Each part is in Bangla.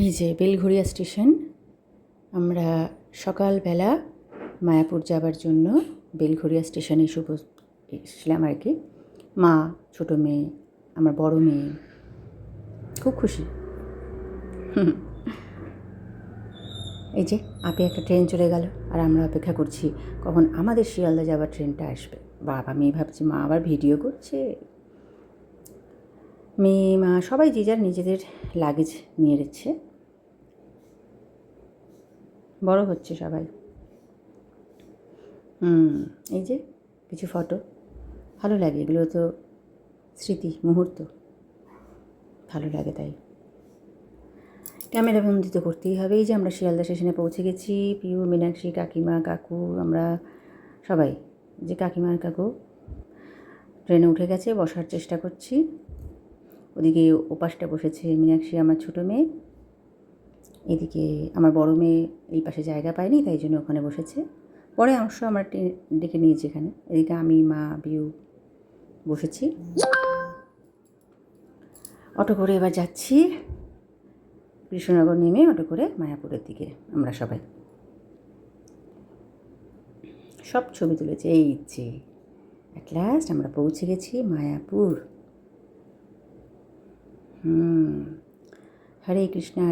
এই যে বেলঘড়িয়া স্টেশন। আমরা সকালবেলা মায়াপুর যাবার জন্য বেলঘড়িয়া স্টেশনে এসেছিলাম আর কি। মা, ছোটো মেয়ে, আমার বড় মেয়ে খুব খুশি। এই যে আপে একটা ট্রেন চলে গেল আর আমরা অপেক্ষা করছি কখন আমাদের শিয়ালদা যাওয়ার ট্রেনটা আসবে। বাবা, মেয়ে ভাবছি মা আবার ভিডিও করছে। মেয়ে, মা সবাই যে যার নিজেদের লাগেজ নিয়ে নিচ্ছে, বড় হচ্ছে সবাই। এই যে কিছু ফটো, ভালো লাগে, এগুলো তো স্মৃতি মুহূর্ত, ভালো লাগে, তাই ক্যামেরা বন্দি তো করতেই হবে। এই যে আমরা শিয়ালদা স্টেশনে পৌঁছে গেছি। পিউ, মীনাক্ষী, কাকিমা, কাকু, আমরা সবাই, যে কাকিমা আর কাকু ট্রেনে উঠে গেছে, বসার চেষ্টা করছি। ওদিকে ওপাশটা বসেছে মীনাক্ষী, আমার ছোটো মেয়ে। এদিকে আমার বড় মেয়ে এই পাশে জায়গা পায়নি, তাই জন্য ওখানে বসেছে। পরে অবশ্য আমার ডেকে নিয়েছি এখানে। এদিকে আমি, মা, বিউ বসেছি। অটো করে এবার যাচ্ছি কৃষ্ণনগর নেমে অটো করে মায়াপুরের দিকে। আমরা সবাই সব ছবি তুলেছি। এই যে অ্যাট লাস্ট আমরা পৌঁছে গেছি মায়াপুর। হরে কৃষ্ণা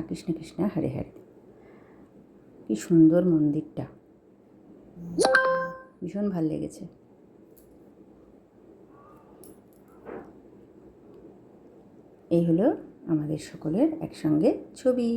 কৃষ্ণ কৃষ্ণ হরে হরে। কি সুন্দর মন্দিরটা, ভীষণ ভাল লেগেছে। এই হলো আমাদের সকলের একসঙ্গে ছবি।